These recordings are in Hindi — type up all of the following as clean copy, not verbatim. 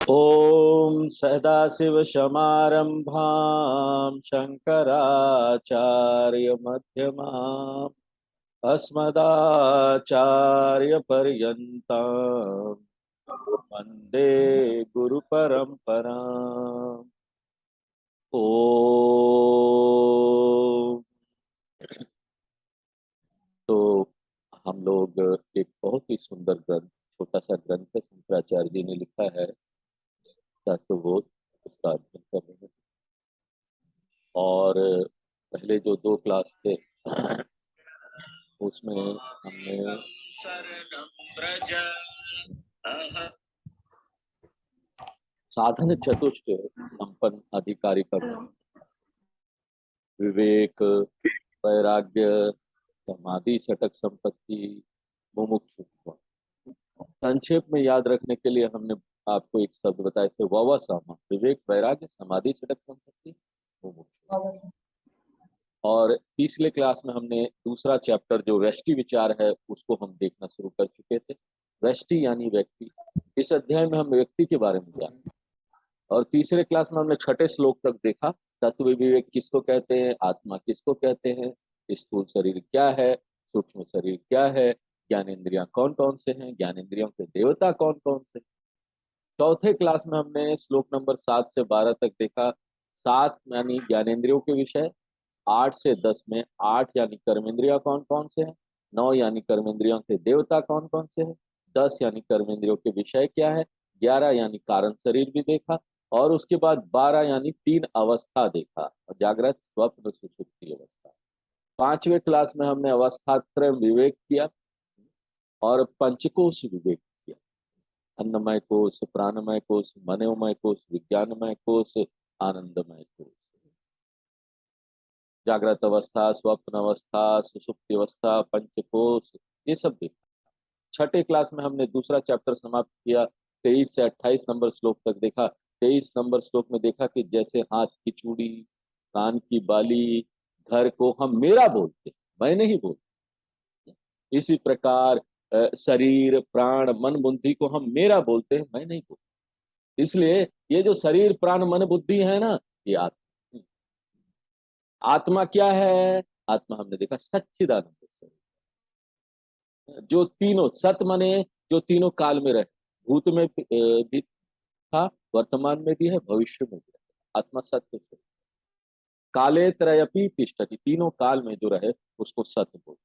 ओम सदाशिवसमारंभां शंकराचार्यमध्यमाम् अस्मदाचार्यपर्यन्तां वन्दे गुरुपरम्पराम्। ओम। तो हम लोग एक बहुत ही सुंदर ग्रंथ, छोटा सा ग्रंथ है, शंकराचार्य जी ने लिखा है तत्वबोध, उसका अध्ययन कर रहे हैं। और पहले जो दो क्लास थे उसमें हमने साधन चतुष्ट संपन्न अधिकारी का विवेक, वैराग्य, समाधि, षटक संपत्ति, मुमुक्षुत्व। संक्षेप में याद रखने के लिए हमने आपको एक शब्द बताए थे, वह सामा, विवेक, वैराग्य, समाधि, षटक संपत्ति, मुमुक्षुत्व। और तीसरे क्लास में हमने दूसरा चैप्टर जो व्यष्टि विचार है उसको हम देखना शुरू कर चुके थे। व्यष्टि यानी व्यक्ति। इस अध्याय में हम व्यक्ति के बारे में जाने और तीसरे क्लास में हमने छठे श्लोक तक देखा। तत्व विवेक किसको कहते हैं, आत्मा किसको कहते हैं, स्थूल शरीर क्या है, सूक्ष्म शरीर क्या है, ज्ञानेंद्रियां कौन कौन से हैं, ज्ञानेंद्रियों के देवता कौन कौन से। चौथे क्लास में हमने श्लोक नंबर 7 से 12 तक देखा। 7 यानी ज्ञानेंद्रियों के विषय, 8 से 10 में 8 यानी कर्मेंद्रिया कौन कौन से हैं, 9 यानी कर्मेंद्रियों के देवता कौन कौन से हैं, 10 यानी कर्मेंद्रियों के विषय क्या है, 11 यानी कारण शरीर भी देखा, और उसके बाद 12 यानी 3 अवस्था देखा, जागृत, स्वप्न, सुषुप्ति अवस्था। पांचवें क्लास में हमने अवस्था त्रय विवेक किया और पंचकोश विवेक किया। अन्नमय कोश, प्राणमय कोश, मनोमय कोश, विज्ञानमय कोश, आनंदमय कोश, जागृत अवस्था, स्वप्न अवस्था, सुषुप्ति अवस्था, पंचकोश, ये सब देखा। छठे क्लास में हमने दूसरा चैप्टर समाप्त किया, 23 से 28 नंबर श्लोक तक देखा। 23 नंबर श्लोक में देखा कि जैसे हाथ की चूड़ी, कान की बाली, घर को हम मेरा बोलते हैं, मैं नहीं बोलते, इसी प्रकार शरीर, प्राण, मन, बुद्धि को हम मेरा बोलते हैं, मैं नहीं बोलते। इसलिए ये जो शरीर, प्राण, मन, बुद्धि है ना, ये आत्मा। आत्मा क्या है? आत्मा हमने देखा सच्चिदानंद स्वरूप। जो तीनों सत मने, जो तीनों काल में रहे, भूत में भी था, वर्तमान में भी है, भविष्य में भी है। आत्मा सत्य स्वरूप। काले त्रयपि तिष्ठति, तीनों काल में जो रहे उसको सत्य बोलते,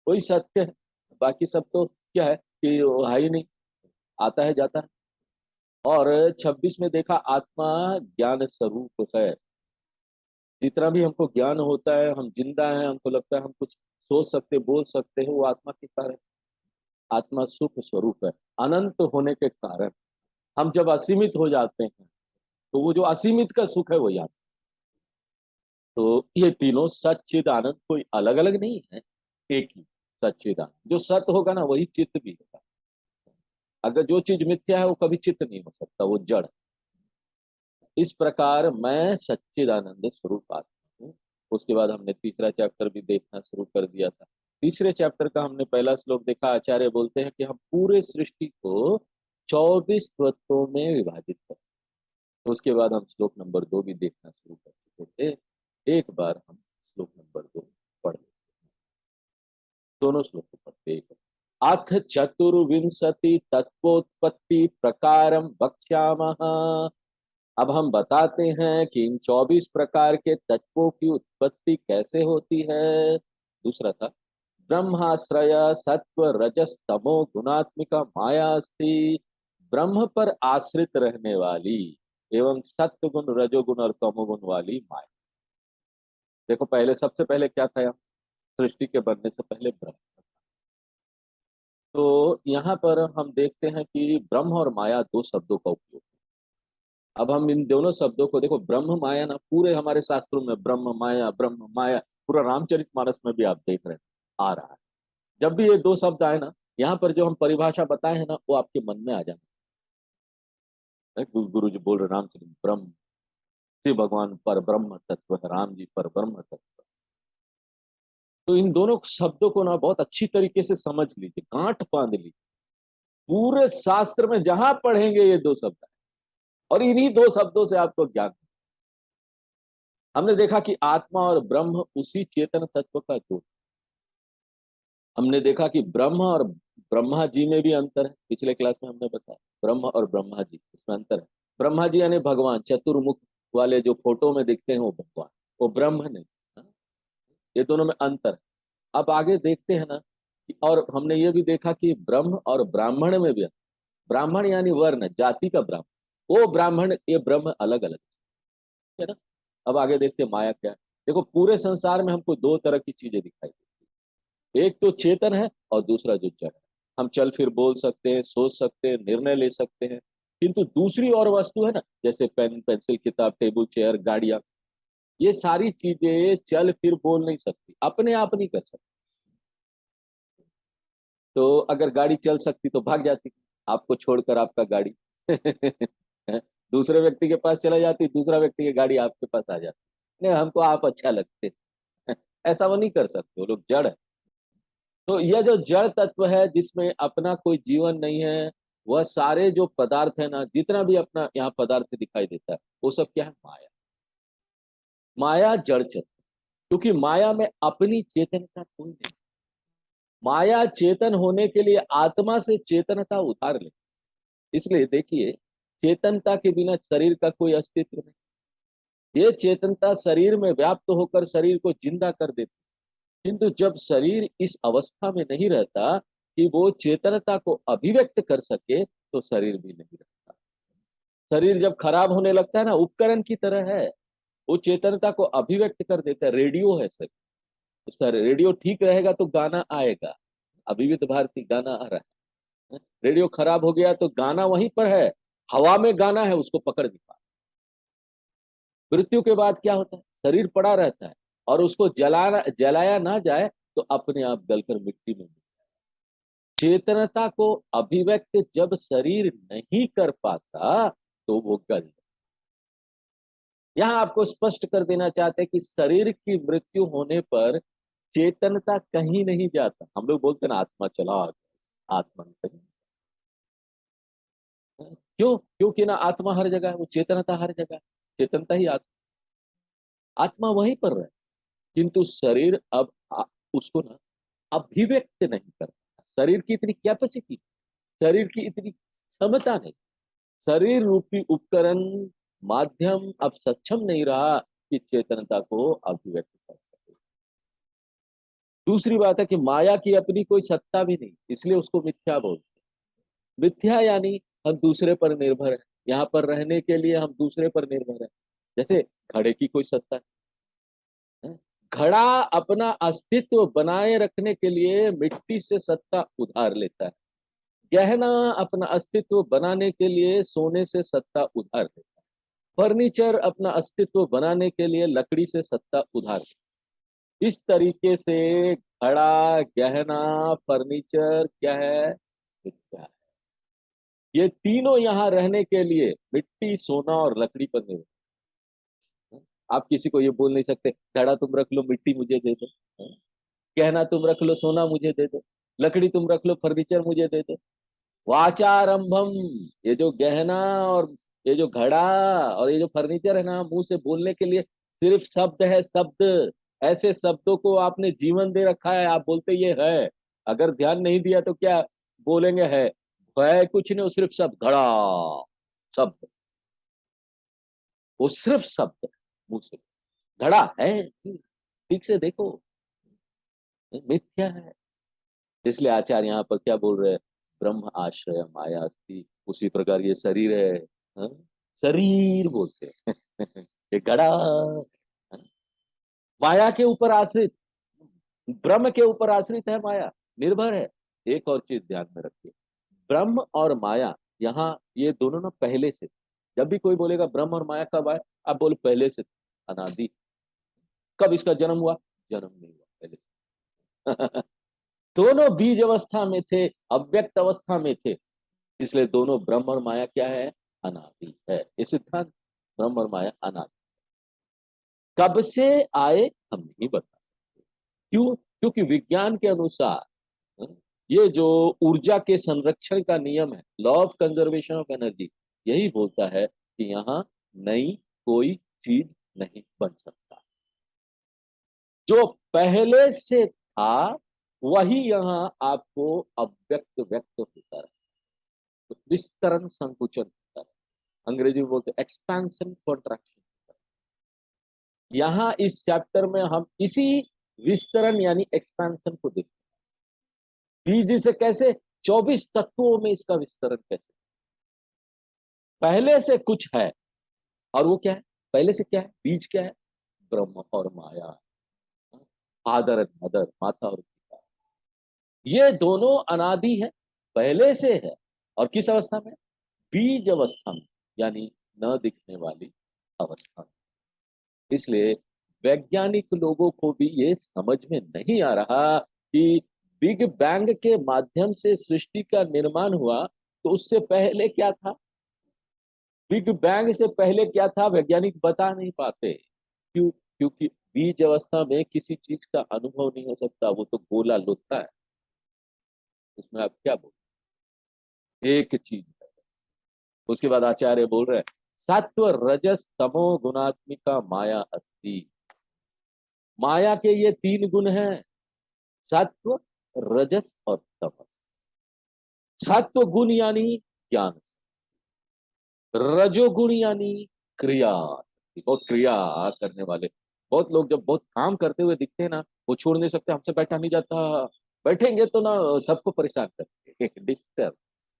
वही सत्य है। बाकी सब तो क्या है कि वो है ही नहीं, आता है जाता है। और 26 में देखा आत्मा ज्ञान स्वरूप है। जितना भी हमको ज्ञान होता है, हम जिंदा हैं, हमको लगता है हम कुछ सोच सकते, बोल सकते हैं, वो आत्मा के कारण। आत्मा सुख स्वरूप है, अनंत होने के कारण। हम जब असीमित हो जाते हैं तो वो जो असीमित का सुख है वो याद। तो ये तीनों सच्चिद आनंद कोई अलग अलग नहीं है, एक ही सच्चिद आनंद। जो सत्य होगा ना वही चित्त भी होगा। अगर जो चीज मिथ्या है वो कभी चित्त नहीं हो सकता, वो जड़। इस प्रकार मैं सच्चिदानंद स्वरूप आत्मा हूँ। उसके बाद हमने तीसरा चैप्टर भी देखना शुरू कर दिया था। तीसरे चैप्टर का हमने पहला श्लोक देखा। आचार्य बोलते हैं कि हम पूरे सृष्टि को 24 तत्वों में विभाजित करते हैं। उसके बाद हम श्लोक नंबर 2 भी देखना शुरू कर चुके थे। एक बार हम श्लोक नंबर 2 पढ़ लेते हैं। दोनों श्लोक को पढ़ते एक। अथ चतुर्विंशति तत्वोत्पत्ति प्रकारम वक्ष्यामः। अब हम बताते हैं कि इन 24 प्रकार के तत्वों की उत्पत्ति कैसे होती है। दूसरा था ब्रह्माश्रय सत्व रजस तमो गुणात्मिका माया अस्ति। ब्रह्म पर आश्रित रहने वाली एवं सत्व गुण, रजोगुण और तमोगुण वाली माया। देखो पहले, सबसे पहले क्या था यहाँ, सृष्टि के बनने से पहले ब्रह्म। तो यहाँ पर हम देखते हैं कि ब्रह्म और माया दो शब्दों का उपयोग। अब हम इन दोनों शब्दों को देखो, ब्रह्म माया ना, पूरे हमारे शास्त्रों में ब्रह्म माया, ब्रह्म माया, पूरा रामचरितमानस में भी आप देख रहे हैं आ रहा है। जब भी ये दो शब्द आए ना, यहाँ पर जो हम परिभाषा बताए हैं ना, वो आपके मन में आ जाना है। गुरु जी बोल रहे रामचरित ब्रह्म, श्री भगवान पर ब्रह्म तत्व है, राम जी पर ब्रह्म तत्व। तो इन दोनों शब्दों को ना बहुत अच्छी तरीके से समझ लीजिए, गांठ बांध लीजिए। पूरे शास्त्र में जहां पढ़ेंगे ये दो शब्द, और इन्हीं दो शब्दों से आपको ज्ञान। हमने देखा कि आत्मा और ब्रह्म उसी चेतन तत्व का दो। हमने देखा कि ब्रह्म और ब्रह्मा जी में भी अंतर है, पिछले क्लास में हमने बताया ब्रह्म और ब्रह्मा जी इसमें अंतर है। ब्रह्मा जी यानी भगवान, चतुर्मुख वाले जो फोटो में दिखते हैं वो भगवान, वो ब्रह्म नहीं। हाँ? ये दोनों में अंतर है। अब आगे देखते हैं ना और हमने ये भी देखा कि ब्रह्म और ब्राह्मण में भी अंतर। ब्राह्मण यानी वर्ण जाति का ब्राह्मण, वो ब्राह्मण ये ब्रह्म अलग अलग है ना। अब आगे देखते हैं माया क्या है। देखो पूरे संसार में हमको दो तरह की चीजें दिखाई देती है, एक तो चेतन है और दूसरा जो जड़ है। हम चल फिर बोल सकते हैं, सोच सकते हैं, निर्णय ले सकते हैं, किंतु दूसरी और वस्तु है ना, जैसे पेन पेंसिल किताब टेबल चेयर गाड़ियां, ये सारी चीजें चल फिर बोल नहीं सकती, अपने आप नहीं कर सकती। तो अगर गाड़ी चल सकती तो भाग जाती, आपको छोड़कर आपका गाड़ी दूसरे व्यक्ति के पास चला जाती, दूसरा व्यक्ति की गाड़ी आपके पास आ जाती। नहीं, हमको आप अच्छा लगते ऐसा वो नहीं कर सकते, वो लोग जड़ है। तो यह जो जड़ तत्व है जिसमें अपना कोई जीवन नहीं है, वह सारे जो पदार्थ है ना, जितना भी अपना यहाँ पदार्थ दिखाई देता है वो सब क्या है, माया। माया जड़ तत्व, क्योंकि माया में अपनी चेतनता कोई नहीं। माया चेतन होने के लिए आत्मा से चेतनता उतार ले। इसलिए देखिए, चेतनता के बिना शरीर का कोई अस्तित्व नहीं। ये चेतनता शरीर में व्याप्त होकर शरीर को जिंदा कर देती, किंतु जब शरीर इस अवस्था में नहीं रहता कि वो चेतनता को अभिव्यक्त कर सके, तो शरीर भी नहीं रहता। शरीर जब खराब होने लगता है ना, उपकरण की तरह है, वो चेतनता को अभिव्यक्त कर देता है। रेडियो है सर, उसका रेडियो ठीक रहेगा तो गाना आएगा। अभी विविध भारती गाना आ रहा है, रेडियो खराब हो गया तो गाना वहीं पर है, हवा में गाना है, उसको पकड़ नहीं पा। मृत्यु के बाद क्या होता है, शरीर पड़ा रहता है और उसको जलाया ना जाए तो अपने आप गलकर मिट्टी में मिल जाए। चेतनता को अभिव्यक्त जब शरीर नहीं कर पाता तो वो गल जाता। यहाँ आपको स्पष्ट कर देना चाहते हैं कि शरीर की मृत्यु होने पर चेतनता कहीं नहीं जाता। हम लोग बोलते हैं ना आत्मा चला गया, आत्मा कहीं। क्यों? क्योंकि ना आत्मा हर जगह है, वो चेतनता हर जगह है। चेतनता ही आत्मा वहीं पर है, किंतु शरीर अब उसको ना अभिव्यक्त नहीं करता। शरीर की इतनी कैपेसिटी, शरीर की इतनी क्षमता नहीं, शरीर रूपी उपकरण माध्यम अब सक्षम नहीं रहा कि चेतनता को अभिव्यक्त कर सके। दूसरी बात है कि माया की अपनी कोई सत्ता भी नहीं, इसलिए उसको मिथ्या बोलते हैं। मिथ्या यानी हम दूसरे पर निर्भर है, यहाँ पर रहने के लिए हम दूसरे पर निर्भर है। जैसे घड़े की कोई सत्ता है, घड़ा अपना अस्तित्व बनाए रखने के लिए मिट्टी से सत्ता उधार लेता है। गहना अपना अस्तित्व बनाने के लिए सोने से सत्ता उधार लेता है। फर्नीचर अपना अस्तित्व बनाने के लिए लकड़ी से सत्ता उधार लेता है। इस तरीके से घड़ा, गहना, फर्नीचर क्या है, मिथ्या है। ये तीनों यहाँ रहने के लिए मिट्टी, सोना और लकड़ी पर निर्भर है। आप किसी को ये बोल नहीं सकते घड़ा तुम रख लो, मिट्टी मुझे दे दो, गहना तुम रख लो, सोना मुझे दे दो, लकड़ी तुम रख लो, फर्नीचर मुझे दे दो। वाचारंभम, ये जो गहना और ये जो घड़ा और ये जो फर्नीचर है ना, मुंह से बोलने के लिए सिर्फ शब्द है, शब्द। ऐसे शब्दों को आपने जीवन दे रखा है, आप बोलते ये है, अगर ध्यान नहीं दिया तो क्या बोलेंगे है कुछ नहीं, वो सिर्फ शब्द, घड़ा, शब्द, वो सिर्फ शब्द मुंह से। घड़ा है, ठीक से देखो, मिथ्या है। इसलिए आचार्य यहाँ पर क्या बोल रहे हैं, ब्रह्म आश्रय माया थी, उसी प्रकार ये शरीर है, हाँ? शरीर बोलते हैं ये घड़ा, हाँ? माया के ऊपर आश्रित, ब्रह्म के ऊपर आश्रित है माया, निर्भर है। एक और चीज ध्यान में रखिए, ब्रह्म और माया यहाँ ये दोनों ना पहले से। जब भी कोई बोलेगा ब्रह्म और माया कब आए, आप बोले पहले से, अनादि। कब इसका जन्म हुआ, जन्म नहीं हुआ पहले से। दोनों बीज अवस्था में थे, अव्यक्त अवस्था में थे, इसलिए दोनों ब्रह्म और माया क्या है, अनादि है। ये सिद्धांत, ब्रह्म और माया अनादि। कब से आए हम नहीं बता सकते। क्यों? क्योंकि विज्ञान के अनुसार ये जो ऊर्जा के संरक्षण का नियम है, law of conservation of energy, यही बोलता है कि यहाँ नई कोई चीज नहीं बन सकता। जो पहले से था वही यहाँ आपको अव्यक्त व्यक्त होता है। तो विस्तरण संकुचन होता है, अंग्रेजी में बोलते हैं एक्सपेंशन कॉन्ट्रैक्शन। यहाँ इस चैप्टर में हम इसी विस्तरण यानी एक्सपेंशन को देखते हैं। बीज से कैसे 24 तत्वों में इसका विस्तरण कैसे, पहले से कुछ है और वो क्या है, पहले से क्या है, बीज क्या है, ब्रह्म और माया, फादर एंड मदर, माता और पिता, ये दोनों अनादि है, पहले से है। और किस अवस्था में, बीज अवस्था में, यानी न दिखने वाली अवस्था में। इसलिए वैज्ञानिक लोगों को भी ये समझ में नहीं आ रहा कि बिग बैंग के माध्यम से सृष्टि का निर्माण हुआ, तो उससे पहले क्या था, बिग बैंग से पहले क्या था, वैज्ञानिक बता नहीं पाते। क्यों, क्योंकि बीज अवस्था में किसी चीज का अनुभव नहीं हो सकता, वो तो गोला लोता है, उसमें आप क्या बोल, एक चीज है। उसके बाद आचार्य बोल रहे हैं सत्व रजस तमो गुणात्मिका माया अस्ति। माया के ये तीन गुण हैं, सत्व रजस और तमस। सत्व गुण यानी ज्ञान, रजोगुण यानी क्रिया, बहुत क्रिया करने वाले। बहुत लोग जब बहुत काम करते हुए दिखते हैं ना, वो छोड़ नहीं सकते, हमसे बैठा नहीं जाता, बैठेंगे तो ना सबको परेशान करते डिस्टर्ब।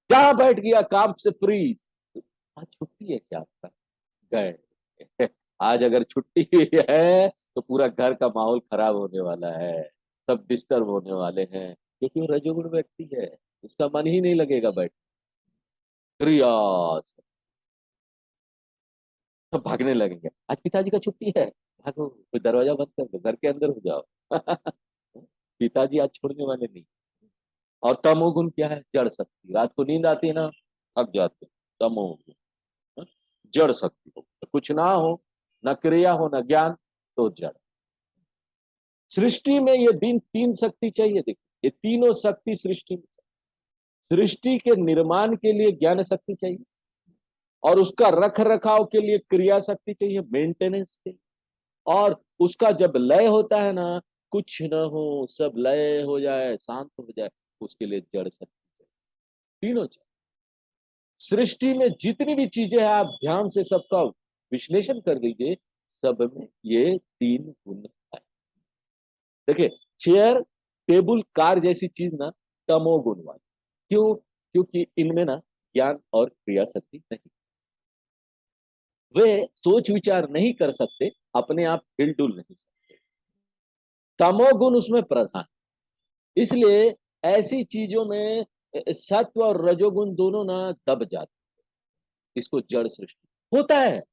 जहां बैठ गया काम से फ्री, आज छुट्टी है क्या आपका, गए आज अगर छुट्टी है तो पूरा घर का माहौल खराब होने वाला है, सब डिस्टर्ब होने वाले हैं, क्योंकि वो रजोगुण व्यक्ति है, उसका मन ही नहीं लगेगा बैठ, क्रिया, सब भागने लगेंगे। आज पिताजी का छुट्टी है, भागो, फिर दरवाजा बंद कर दो, घर के अंदर हो जाओ पिताजी आज छोड़ने वाले नहीं। और तमोगुण क्या है, जड़ शक्ति, रात को नींद आती है ना, थक जाते हैं, तमोगुण, हाँ? जड़ शक्ति हो, कुछ ना हो, न क्रिया हो न ज्ञान, तो जड़। सृष्टि में ये दिन तीन शक्ति चाहिए, देखिए ये तीनों शक्ति सृष्टि में, सृष्टि के निर्माण के लिए ज्ञान शक्ति चाहिए, और उसका रख रखाव के लिए क्रिया शक्ति चाहिए, मेंटेनेंस के लिए। और उसका जब लय होता है ना, कुछ न हो, सब लय हो जाए, शांत हो जाए, उसके लिए जड़ शक्ति चाहिए, तीनों चाहिए। सृष्टि में जितनी भी चीजें हैं, आप ध्यान से सबका विश्लेषण कर लीजिए, सब में ये तीन गुण है। देखिए चेयर, टेबल, कार जैसी चीज ना तमोगुण वाली, क्यों, क्योंकि इनमें ना ज्ञान और क्रिया शक्ति नहीं, वे सोच विचार नहीं कर सकते, अपने आप हिलडुल नहीं सकते, तमोगुण उसमें प्रधान। इसलिए ऐसी चीजों में सत्व और रजोगुण दोनों ना दब जाते, इसको जड़ सृष्टि होता है।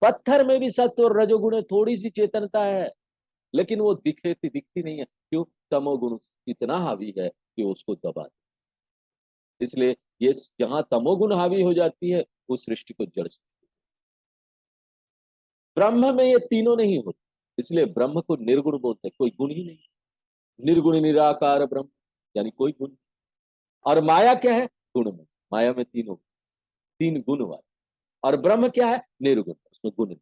पत्थर में भी सत्व और रजोगुण है, थोड़ी सी चेतनता है, लेकिन वो दिखती नहीं है, क्यों, तमोगुण इतना हावी है कि उसको दबा दे। इसलिए ये जहां तमोगुण हावी हो जाती है, उस सृष्टि को जड़ सृष्टि। ब्रह्म में ये तीनों नहीं होते, इसलिए ब्रह्म को निर्गुण बोलते हैं, कोई गुण ही नहीं, निर्गुण निराकार ब्रह्म, यानी कोई गुण। और माया क्या है, गुण में, माया में तीनों, तीन गुण वाले। और ब्रह्म क्या है, निर्गुण, उसमें गुण नहीं।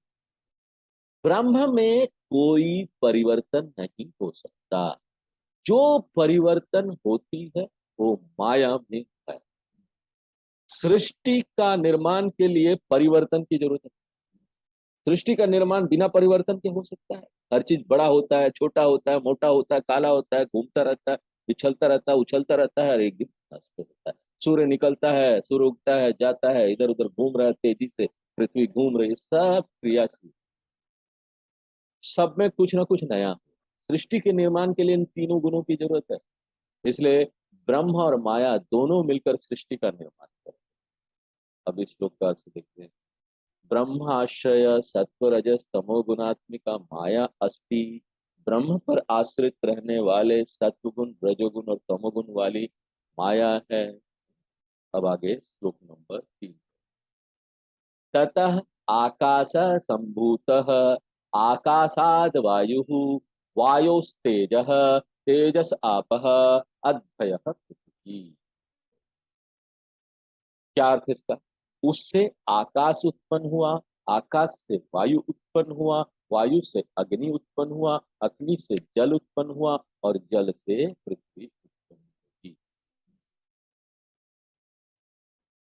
ब्रह्म में कोई परिवर्तन नहीं हो सकता, जो परिवर्तन होती है वो माया में है। सृष्टि का निर्माण के लिए परिवर्तन की जरूरत है, सृष्टि का निर्माण बिना परिवर्तन के हो सकता है, हर चीज बड़ा होता है, छोटा होता है, मोटा होता है, काला होता है, घूमता रहता है, पिछलता रहता है, उछलता रहता है, और एक दिन नष्ट होता है। सूर्य निकलता है, सूर्य उगता है, जाता है, इधर उधर घूम रहा है तेजी से, पृथ्वी घूम रही है, सब क्रियाशील, सब में कुछ ना कुछ नया। सृष्टि के निर्माण के लिए इन तीनों गुणों की जरूरत है, इसलिए ब्रह्म और माया दोनों मिलकर सृष्टि का निर्माण करते हैं। अब इस श्लोक का अर्थ देखते हैं, ब्रह्माश्रय सत्व रजस तमो गुणात्मिका माया अस्ति। ब्रह्म पर आश्रित रहने वाले सत्वगुण, रजोगुण और तमोगुण वाली माया है। अब आगे श्लोक नंबर 3, ततः आकाश संभूत, आकाशाद वायु, वायोस्तेज, तेजस आपः, अद्भय पृथ्वी। क्या अर्थ है इसका, उससे आकाश उत्पन्न हुआ, आकाश से वायु उत्पन्न हुआ, वायु से अग्नि उत्पन्न हुआ, अग्नि से जल उत्पन्न हुआ और जल से पृथ्वी उत्पन्न हुई।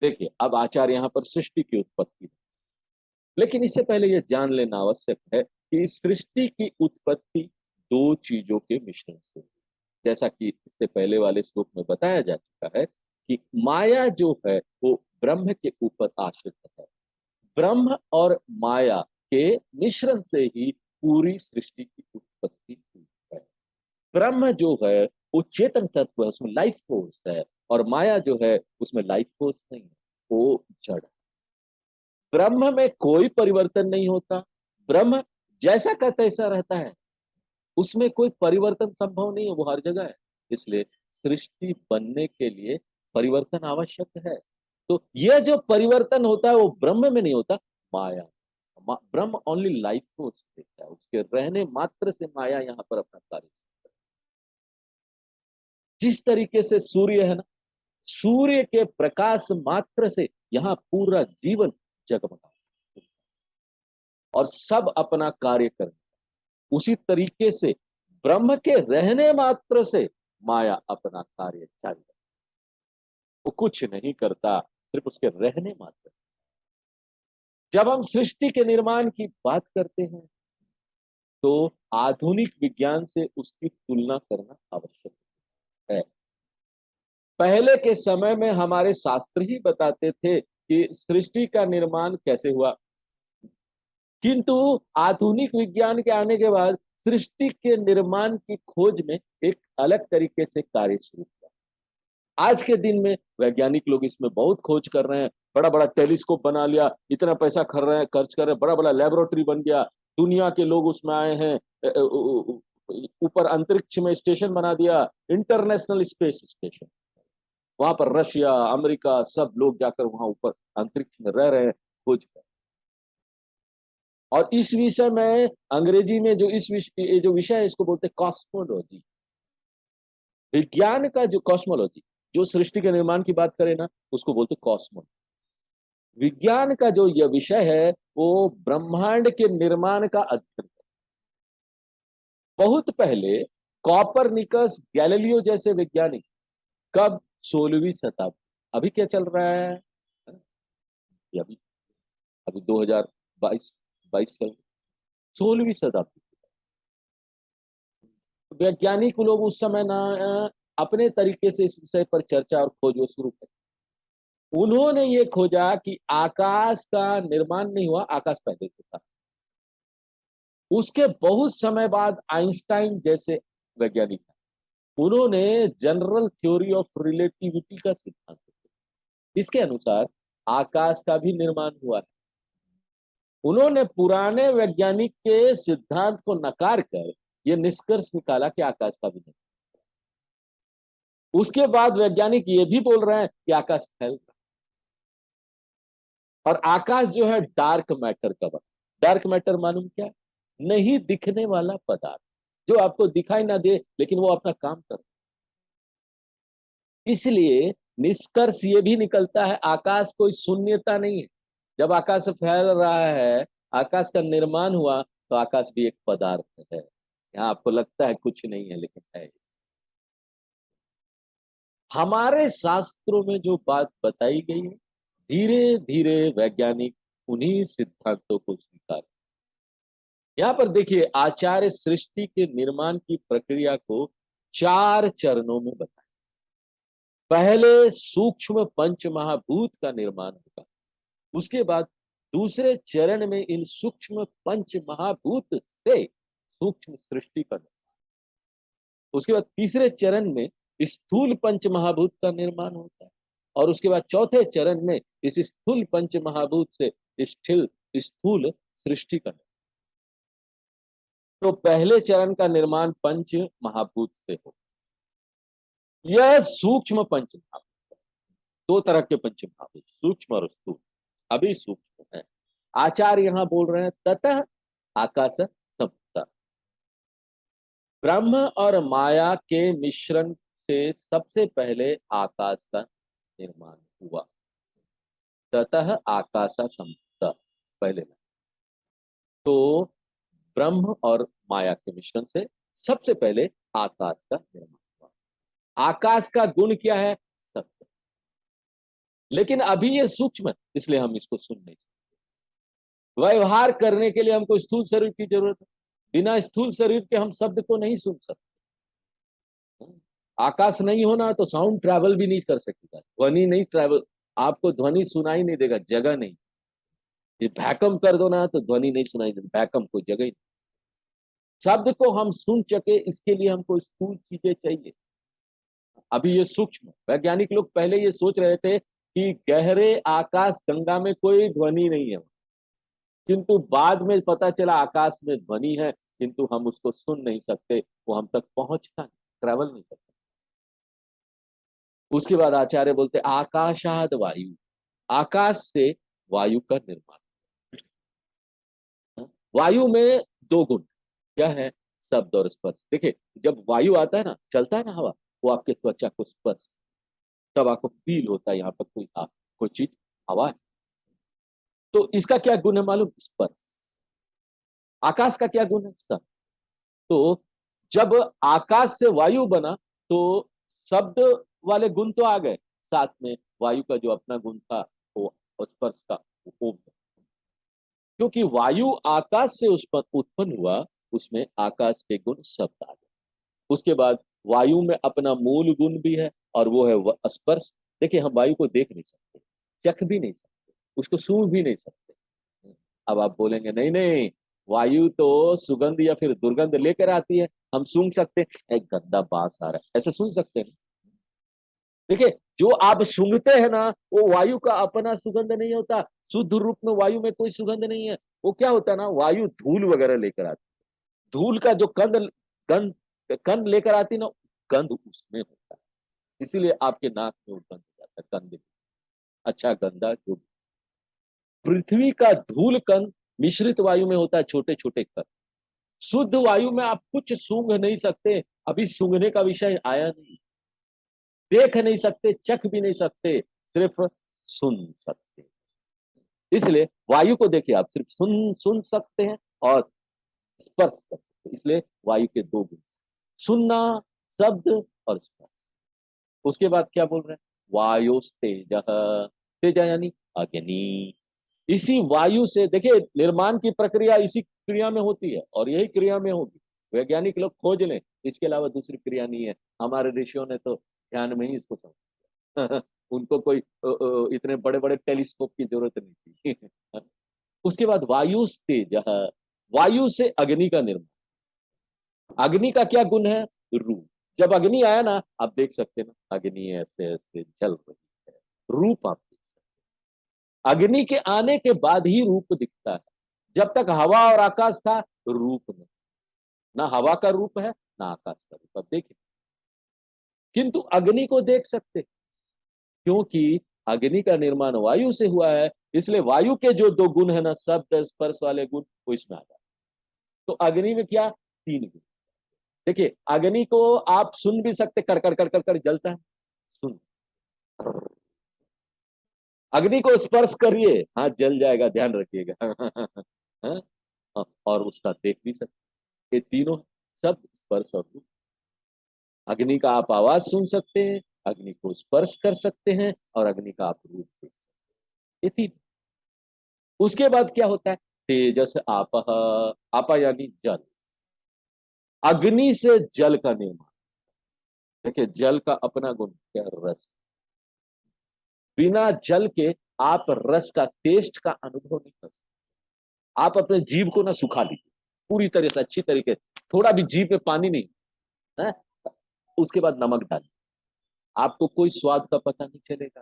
देखिए अब आचार्य यहाँ पर सृष्टि की उत्पत्ति, लेकिन इससे पहले यह जान लेना आवश्यक है कि इस सृष्टि की उत्पत्ति दो चीजों के मिश्रण से हुई। जैसा कि इससे पहले वाले श्लोक में बताया जा चुका है कि माया जो है वो ब्रह्म के ऊपर आश्रित है। ब्रह्म और माया के मिश्रण से ही पूरी सृष्टि की उत्पत्ति हुई है। ब्रह्म जो है वो चेतन तत्व है, उसमें लाइफ फोर्स है, और माया जो है उसमें लाइफ फोर्स नहीं है, वो जड़ है। ब्रह्म में कोई परिवर्तन नहीं होता, ब्रह्म जैसा का तैसा रहता है, उसमें कोई परिवर्तन संभव नहीं है, वो हर जगह है। इसलिए सृष्टि बनने के लिए परिवर्तन आवश्यक है। तो यह जो परिवर्तन होता है वो ब्रह्म में नहीं होता, माया। ब्रह्म ओनली लाइफ फोर्स देता है, उसके रहने मात्र से माया यहाँ पर अपना कार्य करता है। जिस तरीके से सूर्य है ना, सूर्य के प्रकाश मात्र से यहाँ पूरा जीवन जगमगा और सब अपना कार्य कर, उसी तरीके से ब्रह्म के रहने मात्र से माया अपना कार्य जारी रखती। वो कुछ नहीं करता, सिर्फ उसके रहने मात्र। जब हम सृष्टि के निर्माण की बात करते हैं तो आधुनिक विज्ञान से उसकी तुलना करना आवश्यक है। पहले के समय में हमारे शास्त्र ही बताते थे कि सृष्टि का निर्माण कैसे हुआ, किंतु आधुनिक विज्ञान के आने के बाद सृष्टि के निर्माण की खोज में एक अलग तरीके से कार्य शुरू किया। आज के दिन में वैज्ञानिक लोग इसमें बहुत खोज कर रहे हैं, बड़ा बड़ा टेलीस्कोप बना लिया, इतना पैसा खर्च कर रहे हैं, बड़ा बड़ा लेबोरेटरी बन गया, दुनिया के लोग उसमें आए हैं, ऊपर अंतरिक्ष में स्टेशन बना दिया, इंटरनेशनल स्पेस स्टेशन। वहां पर रशिया, अमेरिका, सब लोग जाकर वहां ऊपर अंतरिक्ष में रह रहे हैं, खोज कर। और इस विषय में अंग्रेजी में जो इस विषय, ये जो विषय है इसको बोलते हैं कॉस्मोलॉजी। विज्ञान का जो कॉस्मोलॉजी, जो सृष्टि के निर्माण की बात करें ना, उसको बोलते हैं कॉस्मोलॉजी। विज्ञान का जो यह विषय है वो ब्रह्मांड के निर्माण का अध्ययन है। बहुत पहले कॉपरनिकस, गैलीलियो जैसे वैज्ञानिक, कब? 16वीं शताब्दी। अभी क्या चल रहा है? अभी अभी 2022 22 चल, 16वीं शताब्दी। वैज्ञानिक लोग उस समय ना अपने तरीके से इस विषय पर चर्चा और खोज वो शुरू कर। उन्होंने ये खोजा कि आकाश का निर्माण नहीं हुआ, आकाश पहले से था। उसके बहुत समय बाद आइंस्टाइन जैसे वैज्ञानिक, उन्होंने जनरल थ्योरी ऑफ रिलेटिविटी का सिद्धांत दिया। इसके अनुसार आकाश का भी निर्माण हुआ है। उन्होंने पुराने वैज्ञानिक के सिद्धांत को नकार कर यह निष्कर्ष निकाला कि आकाश का भी नहीं। उसके बाद वैज्ञानिक ये भी बोल रहे हैं कि आकाश फैल रहा है। और आकाश जो है डार्क मैटर का बना। डार्क मैटर मालूम क्या? नहीं दिखने वाला पदार्थ, जो आपको दिखाई ना दे लेकिन वो अपना काम कर। इसलिए निष्कर्ष ये भी निकलता है, आकाश कोई शून्यता नहीं है। जब आकाश फैल रहा है, आकाश का निर्माण हुआ, तो आकाश भी एक पदार्थ है। यहाँ आपको लगता है कुछ नहीं है, लेकिन है। हमारे शास्त्रों में जो बात बताई गई है, धीरे धीरे वैज्ञानिक उन्हीं सिद्धांतों को स्वीकार। यहाँ पर देखिए, आचार्य सृष्टि के निर्माण की प्रक्रिया को 4 चरणों में बताया। पहले सूक्ष्म पंच महाभूत का निर्माण होगा, उसके बाद दूसरे चरण में इन सूक्ष्म पंच महाभूत से सूक्ष्म सृष्टि का निर्माण, उसके बाद तीसरे चरण में स्थूल पंच महाभूत का निर्माण होता है, और उसके बाद चौथे चरण में इस स्थूल पंच महाभूत से स्थिल स्थूल सृष्टि का। तो पहले चरण का निर्माण पंच महाभूत से हो। यह सूक्ष्म पंच महाभूत, 2 तरह के पंच महाभूत, सूक्ष्म और स्थूल। अभी सूक्ष्म है। आचार्य यहां बोल रहे हैं ततः आकाश संभूता। ब्रह्म और माया के मिश्रण से सबसे पहले आकाश का निर्माण हुआ। ततः आकाशा संभूत। पहले में तो ब्रह्म और माया के मिश्रण से सबसे पहले आकाश का निर्माण हुआ। आकाश का गुण क्या है? सत्य। लेकिन अभी ये सूक्ष्म है, इसलिए हम इसको सुन नहीं सकते। व्यवहार करने के लिए हमको स्थूल शरीर की जरूरत है। बिना स्थूल शरीर के हम शब्द को नहीं सुन सकते। आकाश नहीं होना तो साउंड ट्रैवल भी नहीं कर सकेगा, ध्वनि नहीं ट्रैवल, आपको ध्वनि सुनाई नहीं देगा, जगह नहीं। ये भैकम कर दो ना तो ध्वनि नहीं सुनाई देगी, भैकम को जगह ही नहीं। शब्द को हम सुन सके इसके लिए हमको स्थूल चीजें चाहिए। अभी ये सूक्ष्म, वैज्ञानिक लोग पहले ये सोच रहे थे कि गहरे आकाश गंगा में कोई ध्वनि नहीं है, किंतु बाद में पता चला आकाश में ध्वनि है, किंतु हम उसको सुन नहीं सकते, वो हम तक पहुंचता नहीं, ट्रैवल नहीं करता। उसके बाद आचार्य बोलते आकाशाद वायु, आकाश से वायु का निर्माण। वायु में दो गुण क्या है? शब्द और स्पर्श। देखिए जब वायु आता है ना, चलता है ना हवा, वो आपके त्वचा को स्पर्श, तब आपको फील होता है यहाँ पर कोई चीज हवा है। तो इसका क्या गुण है मालूम? स्पर्श। आकाश का क्या गुण है? शब्द। तो जब आकाश से वायु बना तो शब्द वाले गुण तो आ गए, साथ में वायु का जो अपना गुण था वो स्पर्श का, वो क्योंकि वायु आकाश से उत्पन्न हुआ, उसमें आकाश के गुण शब्द आ गए। उसके बाद वायु में अपना मूल गुण भी है और वो है स्पर्श। देखिए हम वायु को देख नहीं सकते, चख भी नहीं सकते, उसको सूंघ भी नहीं सकते। अब आप बोलेंगे नहीं नहीं, वायु तो सुगंध या फिर दुर्गंध लेकर आती है, हम सूंघ सकते हैं, एक गंदा बांस आ रहा है, ऐसे सूंघ सकते हैं। देखिए जो आप सूंघते हैं ना, वो वायु का अपना सुगंध नहीं होता। शुद्ध रूप में वायु में कोई सुगंध नहीं है। वो क्या होता है ना, वायु धूल वगैरह लेकर आती है, धूल का जो गंध गंध लेकर आती है ना, गंध उसमें होता है, इसीलिए आपके नाक में वो गंध हो जाता है, गंध। अच्छा गंदा जो पृथ्वी का धूल कण मिश्रित वायु में होता है, छोटे छोटे कण। शुद्ध वायु में आप कुछ सूंघ नहीं सकते, अभी सूंघने का विषय आया नहीं। देख नहीं सकते, चख भी नहीं सकते, सिर्फ सुन सकते। इसलिए वायु को देखिए, आप सिर्फ सुन सुन सकते हैं और स्पर्श कर सकते हैं। इसलिए वायु के दो गुण, सुनना, शब्द और स्पर्श। उसके बाद क्या बोल रहे हैं? वायु तेज, तेज यानी अग्नि। इसी वायु से देखिए निर्माण की प्रक्रिया इसी क्रिया में होती है और यही क्रिया में होगी। वैज्ञानिक लोग खोज लें, इसके अलावा दूसरी क्रिया नहीं है। हमारे ऋषियों ने तो ध्यान में ही इसको समझा। उनको कोई इतने बड़े बड़े टेलीस्कोप की जरूरत नहीं थी। उसके बाद वायु तेज, वायु से अग्नि का निर्माण। अग्नि का क्या गुण है? रूप। जब अग्नि आया ना, आप देख सकते हैं ना, अग्नि ऐसे ऐसे जल रही है, रूप आप देख सकते हैं। अग्नि के आने के बाद ही रूप दिखता है। जब तक हवा और आकाश था, रूप नहीं, ना हवा का रूप है ना आकाश का रूप। अब देखिए, किंतु अग्नि को देख सकते, क्योंकि अग्नि का निर्माण वायु से हुआ है, इसलिए वायु के जो दो गुण है ना, शब्द स्पर्श वाले गुण, वो इसमें आ जाते। तो अग्नि में क्या? तीन गुण। देखिए अग्नि को आप सुन भी सकते, कर कर कर कर कर जलता है, सुन। अग्नि को स्पर्श करिए, हाथ जल जाएगा, ध्यान रखिएगा। हाँ? और उसका देख भी सकते। ये तीनों शब्द स्पर्श और रूप। अग्नि का आप आवाज सुन सकते हैं, अग्नि को स्पर्श कर सकते हैं और अग्नि का आप रूप देख सकते हैं। ये तीन। उसके बाद क्या होता है? तेजस आपह, आपा यानी जल। अग्नि से जल का निर्माण। देखिए जल का अपना गुण क्या है? रस। बिना जल के आप रस का, टेस्ट का अनुभव नहीं कर सकते। आप अपने जीभ को ना सुखा लीजिए पूरी तरह से, अच्छी तरीके से, थोड़ा भी जीभ में पानी नहीं है, उसके बाद नमक डालिए, आपको कोई स्वाद का पता नहीं चलेगा।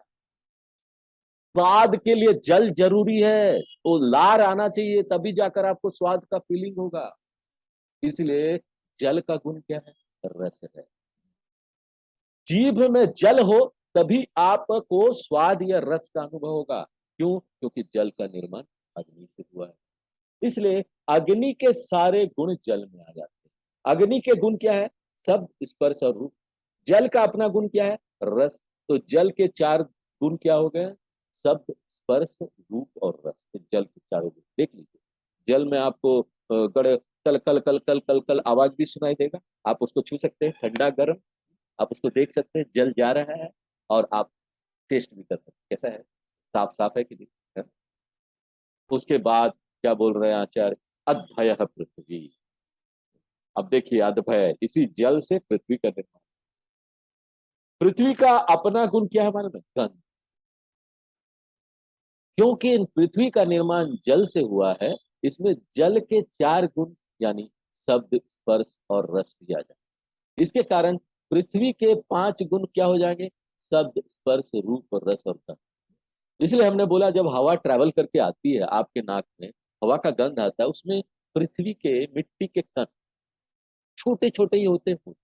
स्वाद के लिए जल जरूरी है, तो लार आना चाहिए, तभी जाकर आपको स्वाद का फीलिंग होगा। इसलिए जल का गुण क्या है? रस है। जीभ में जल हो तभी आपको स्वाद या रस का अनुभव होगा। क्यों? क्योंकि जल का निर्माण अग्नि से हुआ है। इसलिए अग्नि के सारे गुण जल में आ जाते हैं। अग्नि के गुण क्या है? शब्द, स्पर्श और रूप। जल का अपना गुण क्या है? रस। तो जल के चार गुण क्या हो गए? शब्द, स्पर्श, रूप और रस, जल के चारों गुण देख लीजिए। जल में आपको गड़ कल कल कल कल कल कल आवाज भी सुनाई देगा, आप उसको छू सकते हैं, ठंडा गर्म, आप उसको देख सकते हैं, जल जा रहा है, और आप टेस्ट भी कर सकते हैं कैसा है, साफ साफ है कि नहीं है? उसके बाद क्या बोल रहे हैं आचार्य, अद्भय पृथ्वी। अब देखिए अद्भय, इसी जल से पृथ्वी का निर्माण। पृथ्वी का अपना गुण क्या है हमारे में, गंध। क्योंकि पृथ्वी का निर्माण जल से हुआ है, इसमें जल के चार गुण यानी शब्द, स्पर्श और रस दिया जाए। इसके कारण पृथ्वी के पांच गुण क्या हो जाएंगे, शब्द, स्पर्श, रूप और रस और गंध। इसलिए हमने बोला जब हवा ट्रैवल करके आती है आपके नाक में, हवा का गंध आता है, उसमें पृथ्वी के मिट्टी के कण छोटे छोटे ही होते हैं,